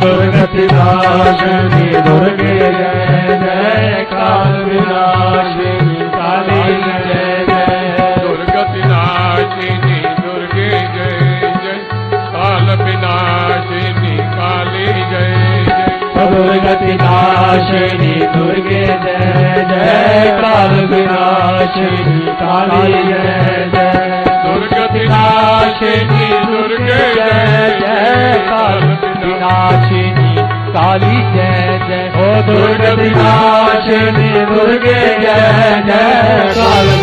दुर्गति नाशिनी दुर्गे जय जय काल विनाशिनी काली जय जय दुर्गति नाशिनी दुर्गे जय जय काल विनाशिनी काली जय जय दुर्गति नाशिनी दुर्गे जय जय काल विनाशिनी काली जय जय दुर्गति नाशिनी दुर्गे जय जय काल विनाशिनी काली जय जय हो दुर्गति नाशिनी दुर्गे जय जय काल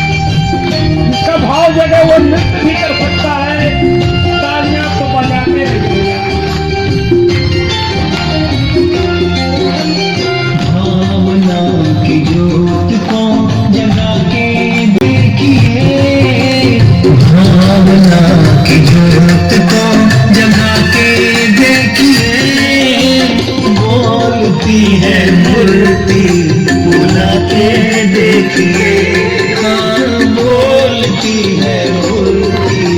जिसका भाव जगह वो नृत्य भी कर सकता है, तालियां तो बजाते रहिएगा। भावना की ज्योत को जगा के देखिए, भावना की ज्योत को जगा के देखिए, बोलती है मूर्ति बुला के देखिए, हाँ बोलती है मूर्ति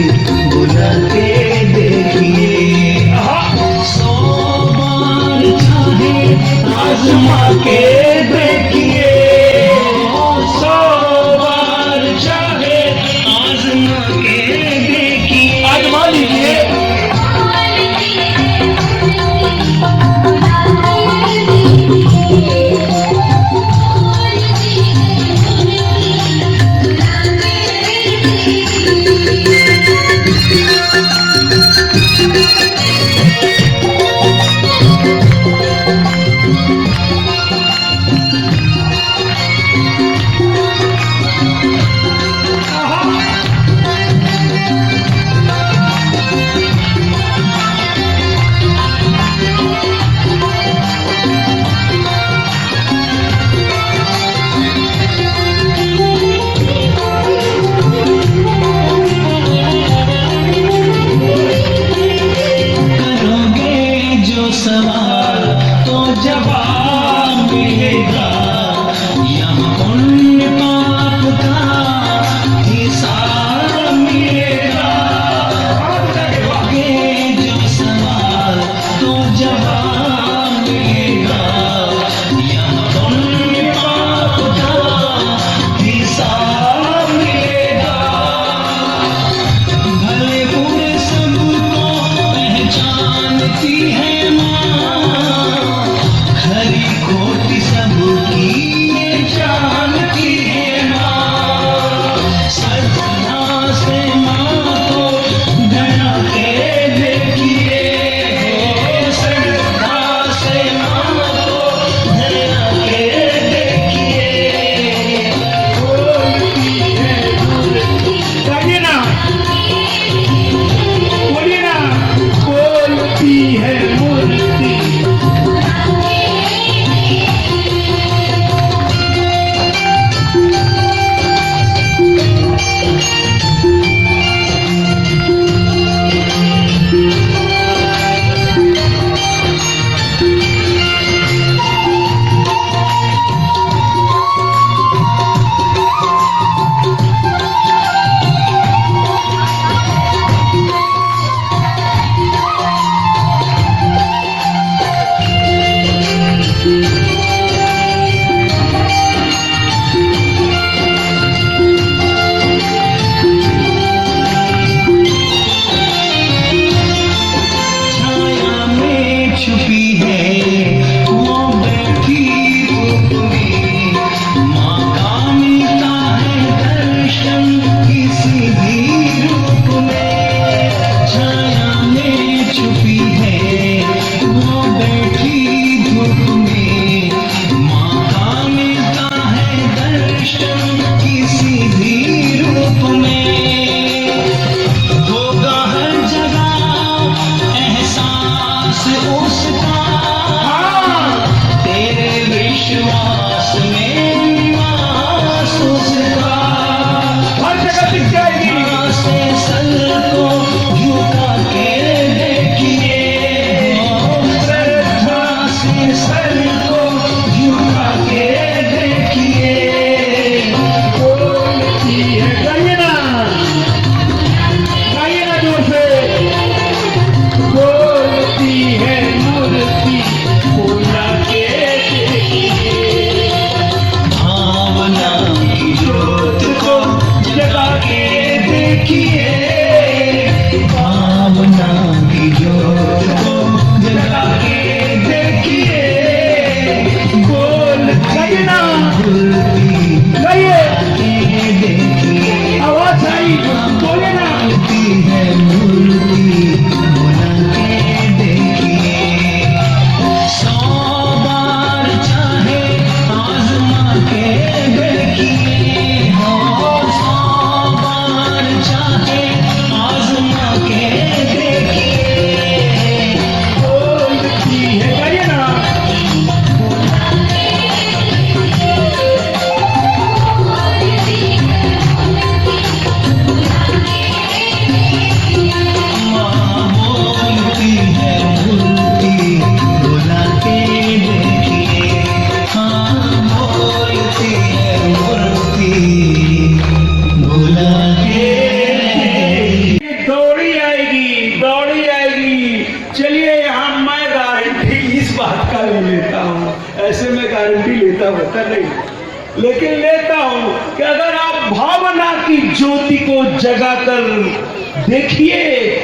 नहीं, लेकिन लेता हूं कि अगर आप भावना की ज्योति को जगाकर देखिए,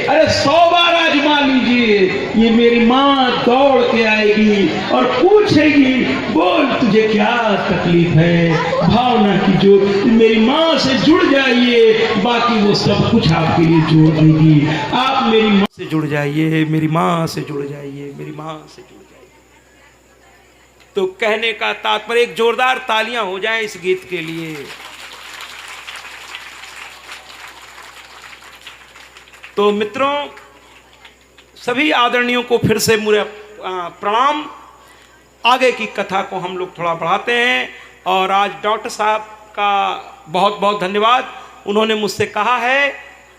अरे 100 बार आजमा लीजिए, ये मेरी माँ दौड़ के आएगी और पूछेगी, बोल तुझे क्या तकलीफ है। भावना की ज्योति, मेरी माँ से जुड़ जाइए, बाकी वो सब कुछ आपके लिए जोड़ देगी। आप मेरी माँ से जुड़ जाइए, मेरी माँ से जुड़ जाइए, मेरी माँ से जुड़ जाइए। तो कहने का तात्पर्य, एक जोरदार तालियां हो जाएं इस गीत के लिए। तो मित्रों, सभी आदरणीयों को फिर से मेरा प्रणाम। आगे की कथा को हम लोग थोड़ा बढ़ाते हैं और आज डॉक्टर साहब का बहुत बहुत धन्यवाद। उन्होंने मुझसे कहा है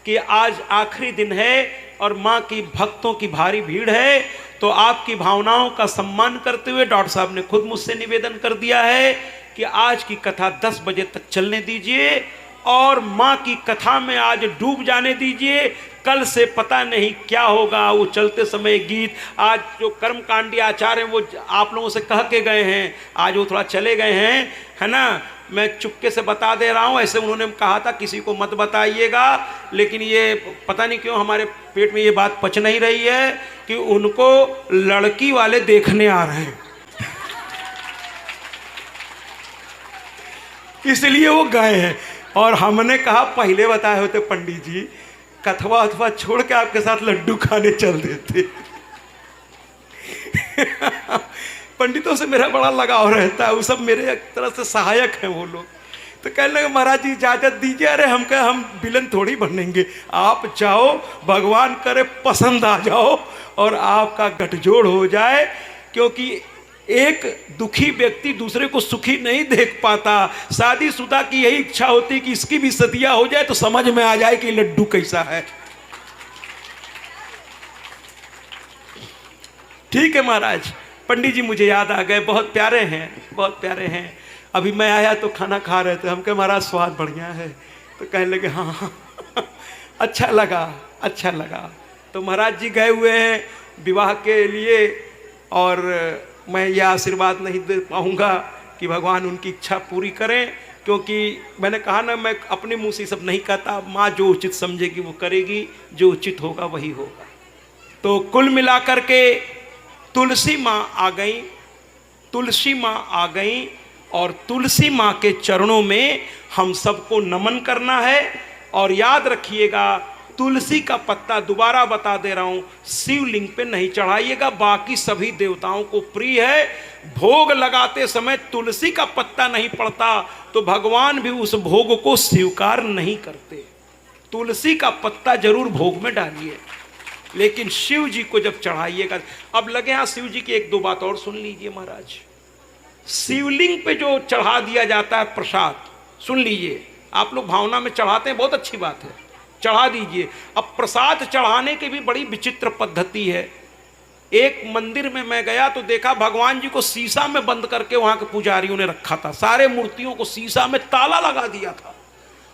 कि आज आखिरी दिन है और माँ की भक्तों की भारी भीड़ है, तो आपकी भावनाओं का सम्मान करते हुए डॉक्टर साहब ने खुद मुझसे निवेदन कर दिया है कि आज की कथा 10 बजे तक चलने दीजिए और माँ की कथा में आज डूब जाने दीजिए। कल से पता नहीं क्या होगा। वो चलते समय गीत, आज जो कर्मकांडी आचार्य हैं वो आप लोगों से कह के गए हैं, आज वो थोड़ा चले गए हैं, है ना। मैं चुपके से बता दे रहा हूँ, ऐसे उन्होंने कहा था किसी को मत बताइएगा, लेकिन ये पता नहीं क्यों हमारे पेट में ये बात पच नहीं रही है कि उनको लड़की वाले देखने आ रहे हैं, इसलिए वो गए हैं। और हमने कहा पहले बताए होते पंडित जी, कथवा अथवा छोड़ के आपके साथ लड्डू खाने चल देते। पंडितों से मेरा बड़ा लगाव रहता है, वो सब मेरे एक तरह से सहायक हैं वो लोग। तो कहने लगे महाराज जी इजाजत दीजिए। अरे हम कहे हम विलन थोड़ी बनेंगे, आप जाओ, भगवान करे पसंद आ जाओ और आपका गठजोड़ हो जाए, क्योंकि एक दुखी व्यक्ति दूसरे को सुखी नहीं देख पाता। शादीशुदा की यही इच्छा होती कि इसकी भी सदिया हो जाए तो समझ में आ जाए कि लड्डू कैसा है। ठीक है महाराज, पंडित जी मुझे याद आ गए, बहुत प्यारे हैं, बहुत प्यारे हैं। अभी मैं आया तो खाना खा रहे थे, हम कहे महाराज स्वाद बढ़िया है, तो कहने लगे हाँ अच्छा लगा, अच्छा लगा। तो महाराज जी गए हुए हैं विवाह के लिए और मैं यह आशीर्वाद नहीं दे पाऊंगा कि भगवान उनकी इच्छा पूरी करें, क्योंकि मैंने कहा ना, मैं अपने मुंह से सब नहीं कहता। माँ जो उचित समझेगी वो करेगी, जो उचित होगा वही होगा। तो कुल मिलाकर के तुलसी माँ आ गई, तुलसी माँ आ गई और तुलसी माँ के चरणों में हम सबको नमन करना है। और याद रखिएगा, तुलसी का पत्ता, दोबारा बता दे रहा हूं, शिवलिंग पे नहीं चढ़ाइएगा, बाकी सभी देवताओं को प्रिय है। भोग लगाते समय तुलसी का पत्ता नहीं पड़ता तो भगवान भी उस भोग को स्वीकार नहीं करते। तुलसी का पत्ता जरूर भोग में डालिए, लेकिन शिव जी को जब चढ़ाइएगा। अब लगे यहाँ शिव जी की एक दो बात और सुन लीजिए महाराज। शिवलिंग पे जो चढ़ा दिया जाता है प्रसाद, सुन लीजिए, आप लोग भावना में चढ़ाते हैं, बहुत अच्छी बात है, चढ़ा दीजिए। अब प्रसाद चढ़ाने की भी बड़ी विचित्र पद्धति है। एक मंदिर में मैं गया तो देखा भगवान जी को शीशा में बंद करके वहां के पुजारियों ने रखा था, सारे मूर्तियों को शीशा में ताला लगा दिया था।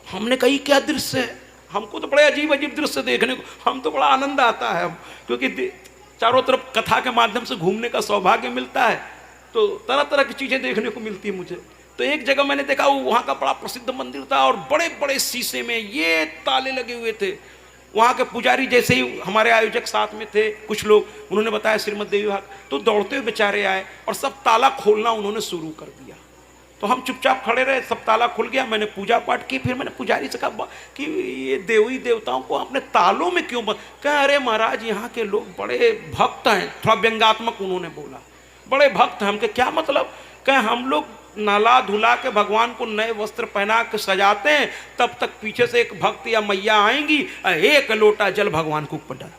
हमने कही क्या दृश्य है, हमको तो बड़े अजीब अजीब दृश्य देखने को, हम तो बड़ा आनंद आता है, क्योंकि चारों तरफ कथा के माध्यम से घूमने का सौभाग्य मिलता है, तो तरह तरह की चीजें देखने को मिलती है मुझे। तो एक जगह मैंने देखा, वहाँ का बड़ा प्रसिद्ध मंदिर था और बड़े बड़े शीशे में ये ताले लगे हुए थे। वहाँ के पुजारी जैसे ही हमारे आयोजक साथ में थे कुछ लोग, उन्होंने बताया श्रीमद देवी भाग, तो दौड़ते हुए बेचारे आए और सब ताला खोलना उन्होंने शुरू कर दिया। तो हम चुपचाप खड़े रहे, सब ताला खुल गया, मैंने पूजा पाठ की। फिर मैंने पुजारी से कहा कि ये देवी देवताओं को आपने तालों में क्यों बंद? कहा अरे महाराज यहाँ के लोग बड़े भक्त हैं, थोड़ा व्यंग्यात्मक उन्होंने बोला, बड़े भक्त हैं। हम के क्या मतलब? कहे हम लोग नाला धुला के भगवान को नए वस्त्र पहना के सजाते हैं, तब तक पीछे से एक भक्त या मैया आएंगी, एक लोटा जल भगवान को ऊपर डाल।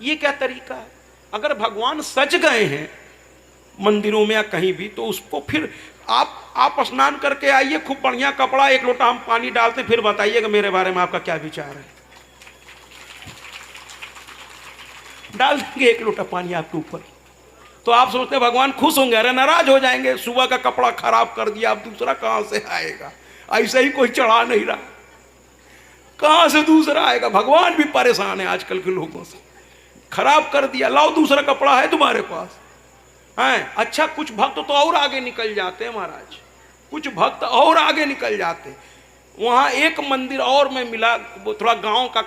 ये क्या तरीका है? अगर भगवान सज गए हैं मंदिरों में या कहीं भी, तो उसको फिर आप स्नान करके आइए, खूब बढ़िया कपड़ा, एक लोटा हम पानी डालते, फिर बताइएगा मेरे बारे में आपका क्या विचार है। डाल देंगे एक लोटा पानी आपके ऊपर, तो आप सोचते हैं भगवान खुश होंगे? अरे नाराज हो जाएंगे, सुबह का कपड़ा खराब कर दिया, अब दूसरा कहां से आएगा? ऐसे ही कोई चढ़ा नहीं रहा, कहां से दूसरा आएगा? भगवान भी परेशान है आजकल के लोगों से, खराब कर दिया, लाओ दूसरा कपड़ा है तुम्हारे पास। हैं। अच्छा, कुछ भक्त तो और आगे निकल जाते हैं महाराज, कुछ भक्त और आगे निकल जाते। वहाँ एक मंदिर और में मिला, वो थोड़ा गांव का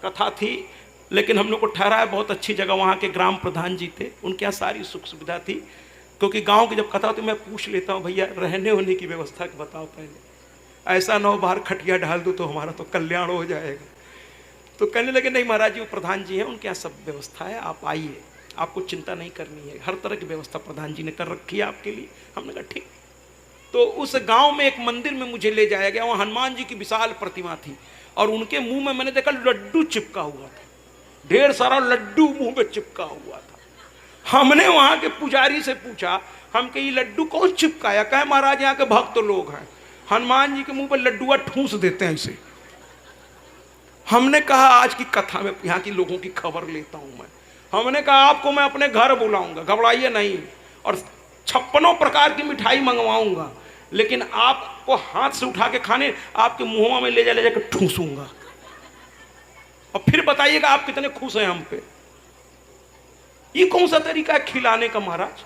कथा थी, लेकिन हम लोग को ठहरा है बहुत अच्छी जगह। वहाँ के ग्राम प्रधान जी थे, उनके यहाँ सारी सुख सुविधा थी। क्योंकि गांव की जब कथा होती मैं पूछ लेता हूँ, भैया रहने होने की व्यवस्था बताओ पहले, ऐसा ना हो बाहर खटिया डाल दो तो हमारा तो कल्याण हो जाएगा। तो कहने लगे नहीं महाराज जी, वो प्रधान जी हैं, उनके यहाँ सब व्यवस्था है, आप आइए, आपको चिंता नहीं करनी है, हर तरह की व्यवस्था प्रधान जी ने कर रखी है आपके लिए। हमने कहा ठीक। तो उस गांव में एक मंदिर में मुझे ले जाया गया, वहाँ हनुमान जी की विशाल प्रतिमा थी और उनके मुंह में मैंने देखा लड्डू चिपका हुआ था, ढेर सारा लड्डू मुंह में चिपका हुआ था। हमने वहाँ के पुजारी से पूछा, हम के ये लड्डू कौन चिपकाया? कहे महाराज यहाँ के भक्त लोग हैं, हनुमान जी के मुंह पर लड्डुआ ठूंस देते हैं ऐसे। हमने कहा आज की कथा में यहाँ के लोगों की खबर लेता हूँ मैं। हमने कहा आपको मैं अपने घर बुलाऊंगा, घबराइए नहीं, और 56 प्रकार की मिठाई मंगवाऊंगा, लेकिन आपको हाथ से उठा के खाने आपके मुंह में ले जाकर ठूसूंगा, और फिर बताइएगा आप कितने खुश हैं हम पे। ये कौन सा तरीका है खिलाने का महाराज?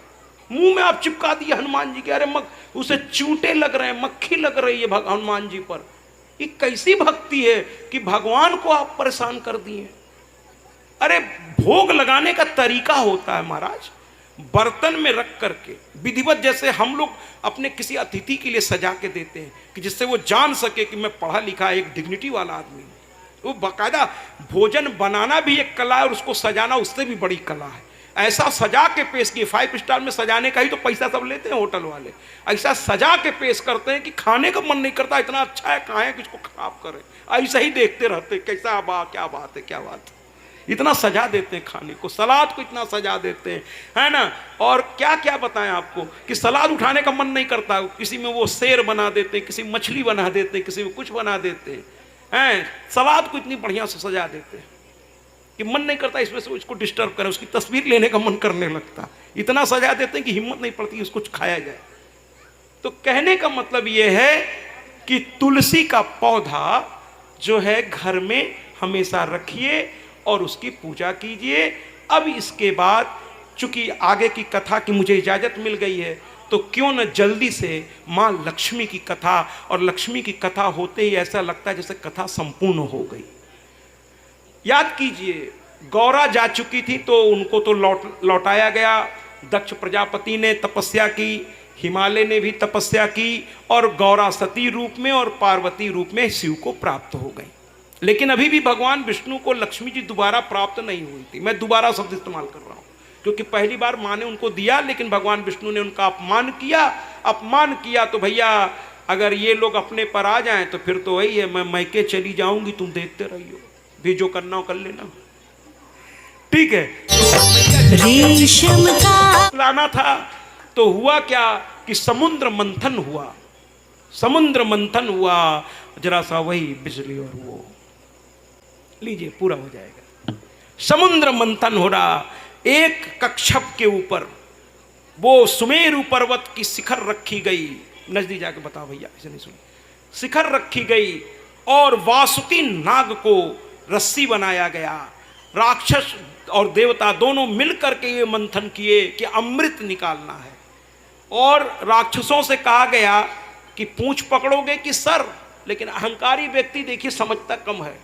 मुंह में आप चिपका दिए हनुमान जी के, अरे उसे चूंटे लग रहे हैं, मक्खी लग रही है हनुमान जी पर। ये कैसी भक्ति है कि भगवान को आप परेशान कर दिए? अरे भोग लगाने का तरीका होता है महाराज, बर्तन में रख करके विधिवत, जैसे हम लोग अपने किसी अतिथि के लिए सजा के देते हैं कि जिससे वो जान सके कि मैं पढ़ा लिखा एक डिग्निटी वाला आदमी हूं। वो बाकायदा भोजन बनाना भी एक कला है और उसको सजाना उससे भी बड़ी कला है। ऐसा सजा के पेश किए, 5 स्टार में सजाने का ही तो पैसा सब लेते हैं होटल वाले, ऐसा सजा के पेश करते हैं कि खाने का मन नहीं करता, इतना अच्छा है कहाँ है कि इसको खराब करें, ऐसा ही देखते रहते कैसा क्या बात है, क्या बात है। इतना सजा देते हैं खाने को, सलाद को इतना सजा देते हैं, है ना। और क्या क्या बताएं आपको कि सलाद उठाने का मन नहीं करता, किसी में वो शेर बना देते हैं, किसी में मछली बना देते हैं, किसी में कुछ बना देते हैं, सलाद को इतनी बढ़िया से सजा देते हैं कि मन नहीं करता इसमें से उसको डिस्टर्ब करें, उसकी तस्वीर लेने का मन करने लगता। इतना सजा देते हैं कि हिम्मत नहीं पड़ती उसको खाया जाए। तो कहने का मतलब यह है कि तुलसी का पौधा जो है घर में हमेशा रखिए और उसकी पूजा कीजिए। अब इसके बाद चूंकि आगे की कथा की मुझे इजाजत मिल गई है, तो क्यों न जल्दी से माँ लक्ष्मी की कथा, और लक्ष्मी की कथा होते ही ऐसा लगता है जैसे कथा संपूर्ण हो गई। याद कीजिए, गौरा जा चुकी थी तो उनको तो लौटाया गया, दक्ष प्रजापति ने तपस्या की, हिमालय ने भी तपस्या की, और गौरा सती रूप में और पार्वती रूप में शिव को प्राप्त हो गई। लेकिन अभी भी भगवान विष्णु को लक्ष्मी जी दोबारा प्राप्त नहीं हुई थी। मैं दोबारा शब्द इस्तेमाल कर रहा हूँ क्योंकि पहली बार माँ ने उनको दिया, लेकिन भगवान विष्णु ने उनका अपमान किया। तो भैया अगर ये लोग अपने पर आ जाएं तो फिर तो वही है, मैं मैके चली जाऊंगी, तुम देखते रहियो, भी जो करना हो कर लेना, ठीक है। रेशम का लाना था तो हुआ क्या कि समुद्र मंथन हुआ, जरा सा वही बिजली और वो लीजिए पूरा हो जाएगा। समुद्र मंथन हो रहा, एक कक्षप के ऊपर वो सुमेरु पर्वत की शिखर रखी गई, नजदीक जाके बताओ भैया, ऐसे नहीं सुनी, शिखर रखी गई और वासुकी नाग को रस्सी बनाया गया। राक्षस और देवता दोनों मिलकर के ये मंथन किए कि अमृत निकालना है, और राक्षसों से कहा गया कि पूंछ पकड़ोगे कि सर, लेकिन अहंकारी व्यक्ति देखिए समझता कम है,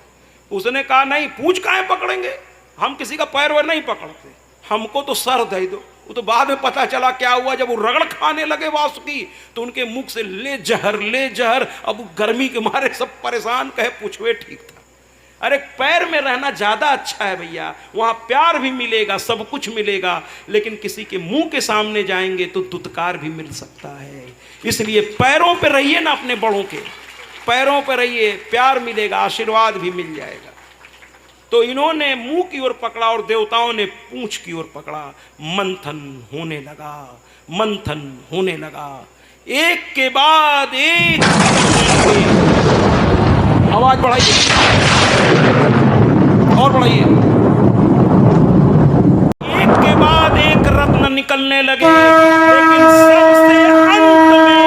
उसने कहा नहीं पूंछ काहे पकड़ेंगे, हम किसी का पैर वैर नहीं पकड़ते, हमको तो सर दे दो। वो तो बाद में पता चला क्या हुआ, जब वो रगड़ खाने लगे वासुकी तो उनके मुख से ले जहर। अब गर्मी के मारे सब परेशान, कहे पूछवे ठीक था। अरे पैर में रहना ज्यादा अच्छा है भैया, वहां प्यार भी मिलेगा, सब कुछ मिलेगा, लेकिन किसी के मुंह के सामने जाएंगे तो दुत्कार भी मिल सकता है। इसलिए पैरों पे रहिए ना, अपने बड़ों के पैरों पे रहिए, प्यार मिलेगा, आशीर्वाद भी मिल जाएगा। तो इन्होंने मुंह की ओर पकड़ा और देवताओं ने पूंछ की ओर पकड़ा। मंथन होने लगा, एक के बाद एक। आवाज बढ़ाइए और बढ़ाइए। एक के बाद एक रत्न निकलने लगे, लेकिन सबसे अंत में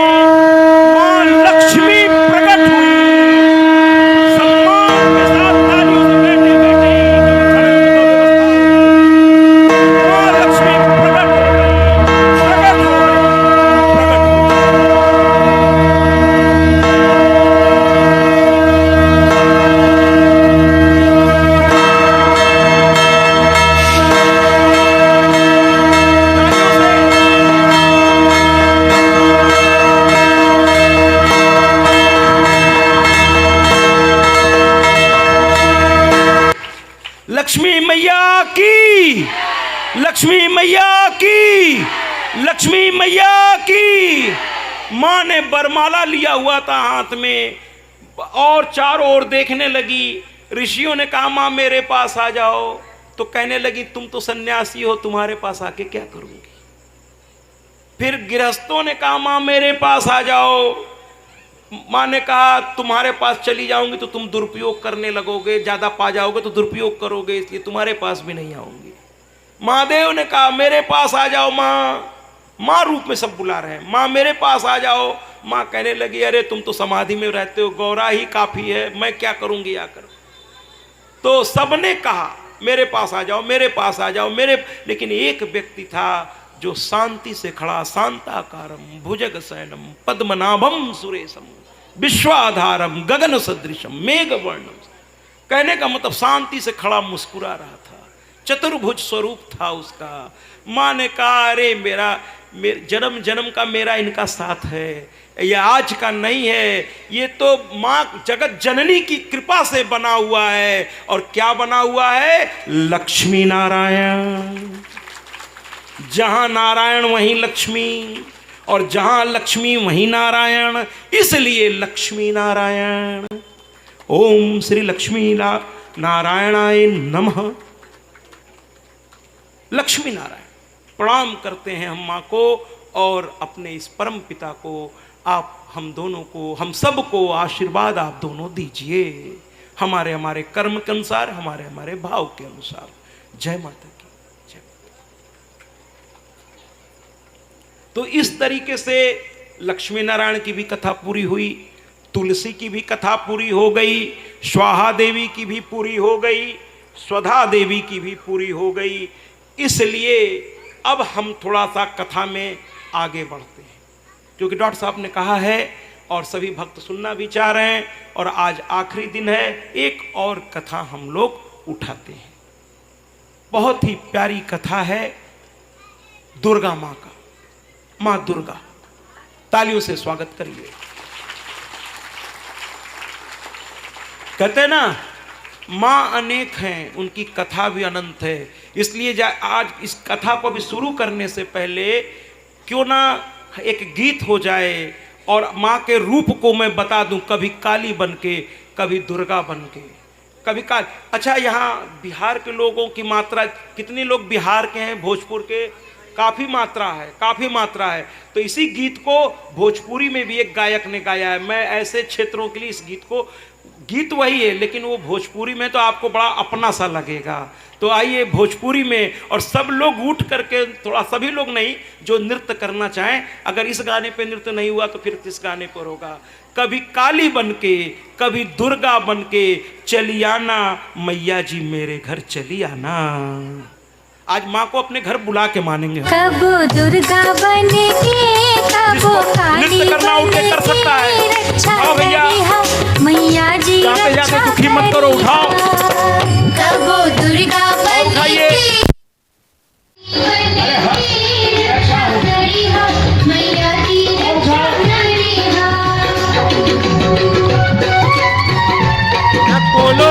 मां लक्ष्मी प्रकट हुई। सम्मान के साथ तालियों से बैठे मां लक्ष्मी प्रकट हो गई। की, लक्ष्मी मैया की, लक्ष्मी मैया की। माँ ने बरमाला लिया हुआ था हाथ में और चारों ओर देखने लगी। ऋषियों ने कहा माँ मेरे पास आ जाओ, तो कहने लगी तुम तो सन्यासी हो, तुम्हारे पास आके क्या करूंगी। फिर गृहस्थों ने कहा माँ मेरे पास आ जाओ। माँ ने कहा तुम्हारे पास चली जाऊंगी तो तुम दुरुपयोग करने लगोगे, ज्यादा पा जाओगे तो दुरुपयोग करोगे, इसलिए तुम्हारे पास भी नहीं आऊंगी। महादेव ने कहा मेरे पास आ जाओ माँ। माँ रूप में सब बुला रहे हैं, माँ मेरे पास आ जाओ। माँ कहने लगी अरे तुम तो समाधि में रहते हो, गौरा ही काफी है, मैं क्या करूंगी आकर। तो सबने कहा मेरे पास आ जाओ, मेरे पास आ जाओ, मेरे। लेकिन एक व्यक्ति था जो शांति से खड़ा, शांताकारम भुजग शयनम पद्मनाभम सुरेशम विश्वाधारम गगन सदृशम मेघ वर्णम। कहने का मतलब शांति से खड़ा मुस्कुरा रहा था, चतुर्भुज स्वरूप था उसका। माँ ने कहा अरे मेरा जन्म जन्म का मेरा इनका साथ है, ये आज का नहीं है, ये तो माँ जगत जननी की कृपा से बना हुआ है। और क्या बना हुआ है? लक्ष्मी नारायण। जहां नारायण वहीं लक्ष्मी, और जहां लक्ष्मी वहीं नारायण, इसलिए लक्ष्मी नारायण। ओम श्री लक्ष्मी नारायणाय नमः। लक्ष्मी नारायण प्रणाम करते हैं हम माँ को और अपने इस परम पिता को। आप हम दोनों को, हम सब को आशीर्वाद आप दोनों दीजिए, हमारे हमारे कर्म के अनुसार, हमारे हमारे भाव के अनुसार। जय माता की जय। तो इस तरीके से लक्ष्मी नारायण की भी कथा पूरी हुई, तुलसी की भी कथा पूरी हो गई, स्वाहा देवी की भी पूरी हो गई, स्वधा देवी की भी पूरी हो गई। इसलिए अब हम थोड़ा सा कथा में आगे बढ़ते हैं, क्योंकि डॉक्टर साहब ने कहा है और सभी भक्त सुनना भी चाह रहे हैं, और आज आखिरी दिन है, एक और कथा हम लोग उठाते हैं। बहुत ही प्यारी कथा है दुर्गा माँ का। माँ दुर्गा, तालियों से स्वागत करिए। कहते हैं ना माँ अनेक हैं, उनकी कथा भी अनंत है। इसलिए आज इस कथा को भी शुरू करने से पहले क्यों ना एक गीत हो जाए और माँ के रूप को मैं बता दूं, कभी काली बन के, कभी दुर्गा बन के, कभी काली। अच्छा, यहाँ बिहार के लोगों की मात्रा, कितने लोग बिहार के हैं, भोजपुर के? काफ़ी मात्रा है, काफ़ी मात्रा है। तो इसी गीत को भोजपुरी में भी एक गायक ने गाया है। मैं ऐसे क्षेत्रों के लिए इस गीत को, गीत वही है लेकिन वो भोजपुरी में तो आपको बड़ा अपना सा लगेगा। तो आइए भोजपुरी में, और सब लोग उठ करके, थोड़ा सभी लोग नहीं, जो नृत्य करना चाहें, अगर इस गाने पे नृत्य नहीं हुआ तो फिर किस गाने पर होगा। कभी काली बन के, कभी दुर्गा बन के चली आना, मैया जी मेरे घर चली आना। आज माँ को अपने घर बुला के मानेंगे। कब दुर्गा बने के, कब काली नृत्य करना उठ के कर सकता है। रक्षा हाँ भैया, करी मैया जी जाते जाते रक्षा दुखी मत करो, उठाओ। कब दुर्गा बने उठाइए। रक्षा करी मैया जी रक्षा करी। बोलो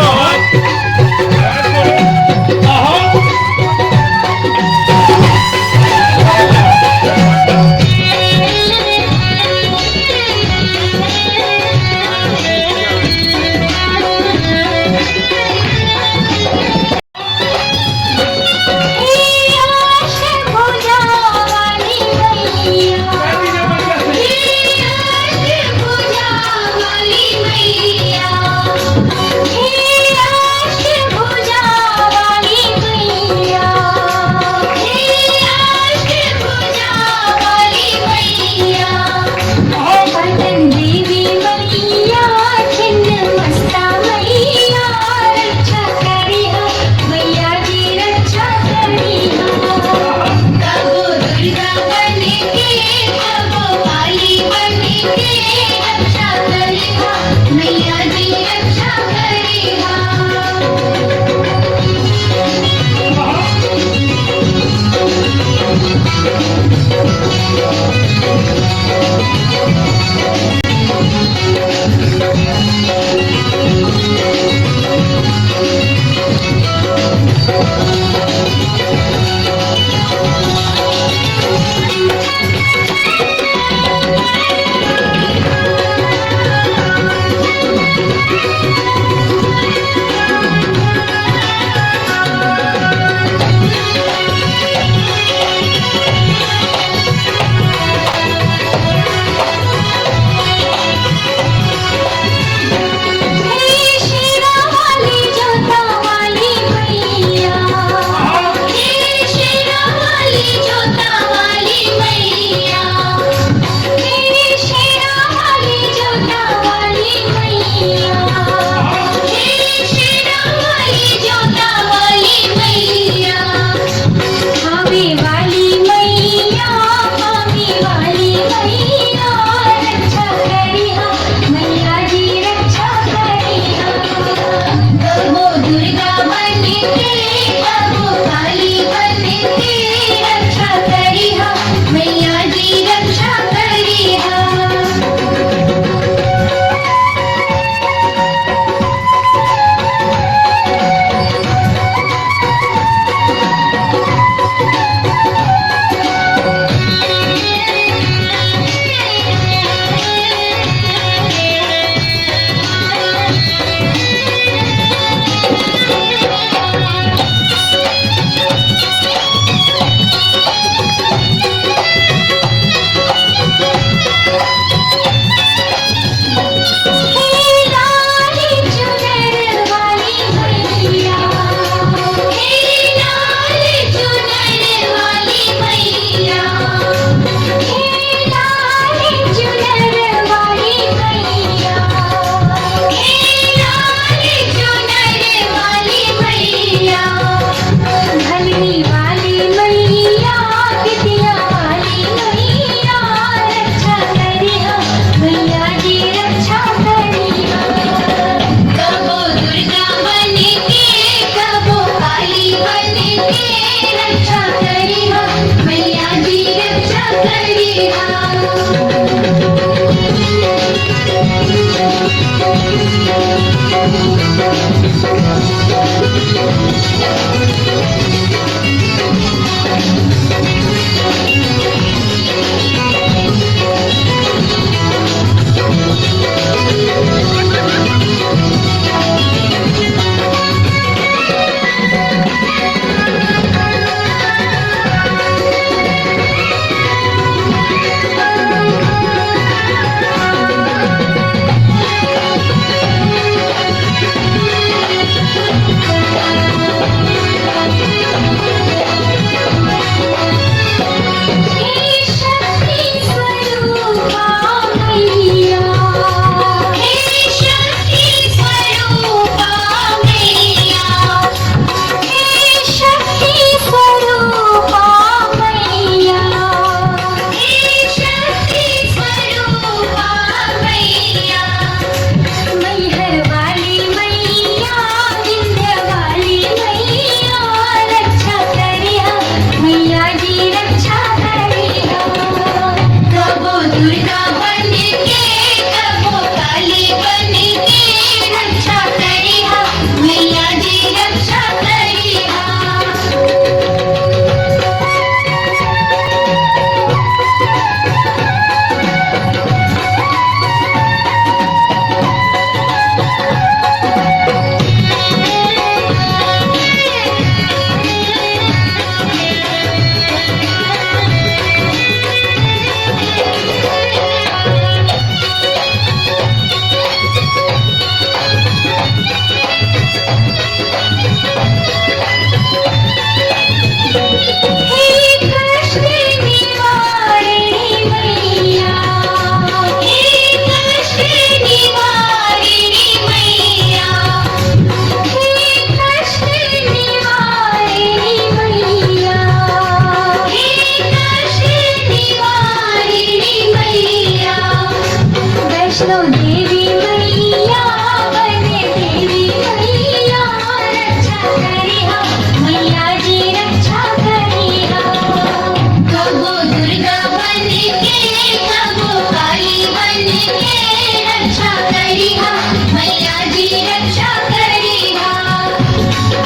करिहा मैया जी रक्षा करिहा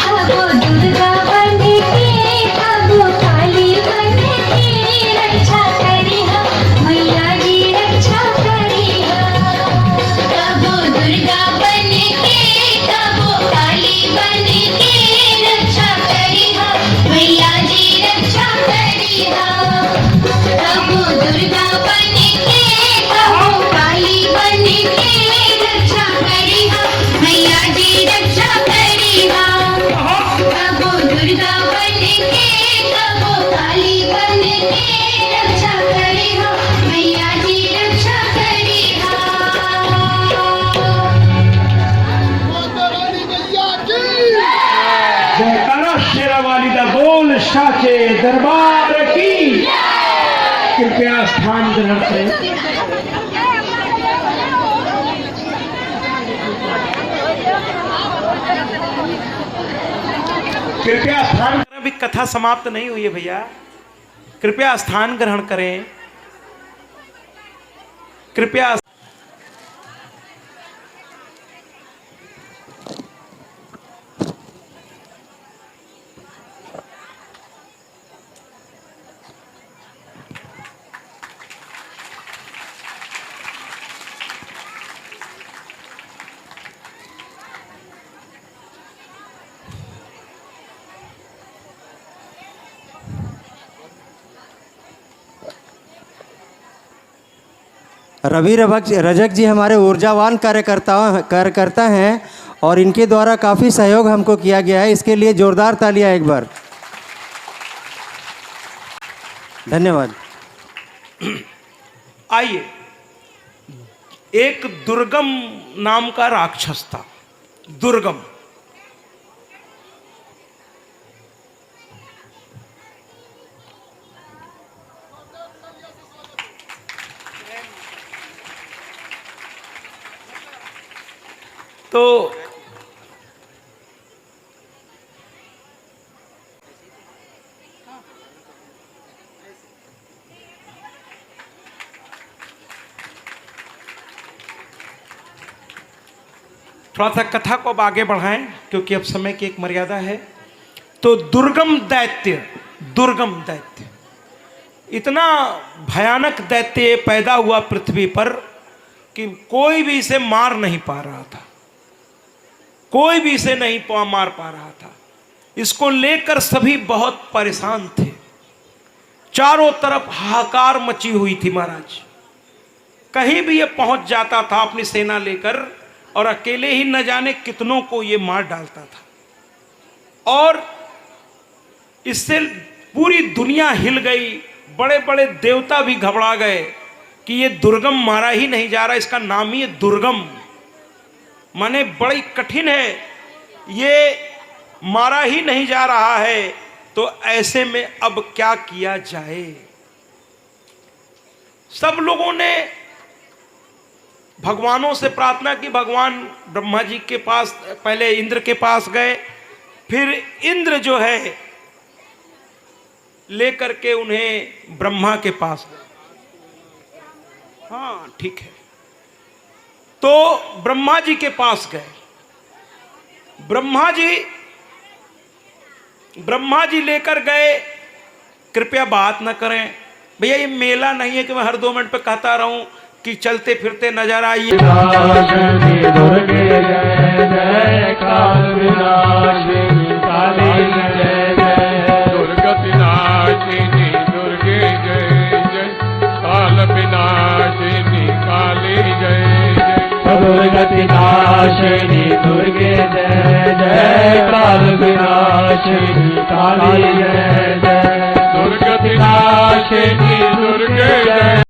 कबो दुर्गा बन के कबो काली बन के रक्षा करिहा मैया जी रक्षा करिहा कबो दुर्गा बन के कबो काली बन के रक्षा करिहा मैया जी रक्षा करिहा कबो दुर्गा बन के कबो काली बन के रक्षा करिहा मैया जी रक्षा करिहा कबो दुर्गा बन के कबो काली बन के रक्षा करिहा मैया जी रक्षा करिहा जयकारा शेरा वाली दा बोल साचे दरबार की। कृपया स्थान ग्रहण करें। कृपया स्थान ग्रहण। अभी कथा समाप्त नहीं हुई है भैया, कृपया स्थान ग्रहण करें। कृपया रवि रजक जी हमारे ऊर्जावान कार्यकर्ता हैं और इनके द्वारा काफ़ी सहयोग हमको किया गया है। इसके लिए जोरदार तालियां एक बार। धन्यवाद। आइए, एक दुर्गम नाम का राक्षस था। दुर्गम, तो थोड़ा सा कथा को अब आगे बढ़ाएं क्योंकि अब समय की एक मर्यादा है। तो दुर्गम दैत्य इतना भयानक दैत्य पैदा हुआ पृथ्वी पर कि कोई भी इसे मार नहीं पा रहा था, कोई भी इसे नहीं मार पा रहा था। इसको लेकर सभी बहुत परेशान थे। चारों तरफ हाहाकार मची हुई थी महाराज। कहीं भी ये पहुंच जाता था अपनी सेना लेकर और अकेले ही न जाने कितनों को ये मार डालता था और इससे पूरी दुनिया हिल गई। बड़े बड़े देवता भी घबरा गए कि ये दुर्गम मारा ही नहीं जा रहा, इसका नाम ही है दुर्गम, माने बड़ी कठिन है, ये मारा ही नहीं जा रहा है। तो ऐसे में अब क्या किया जाए? सब लोगों ने भगवानों से प्रार्थना की। भगवान ब्रह्मा जी के पास, पहले इंद्र के पास गए, फिर इंद्र जो है लेकर के उन्हें ब्रह्मा के पास गए। हाँ ठीक है, तो ब्रह्मा जी के पास गए। ब्रह्मा जी लेकर गए। कृपया बात न करें भैया, ये मेला नहीं है कि मैं हर 2 मिनट पे कहता रहूं कि चलते फिरते नजर आइए। विनाशिनी दुर्गे जय जय, काल विनाशिनी काली जय जय, दुर्गति नाशिनी दुर्गे जय जय, काल विनाशिनी काली जय जय, दुर्गति नाशिनी दुर्गे जय जय, काल विनाशिनी काली जय जय, दुर्गति नाशिनी दुर्गे जय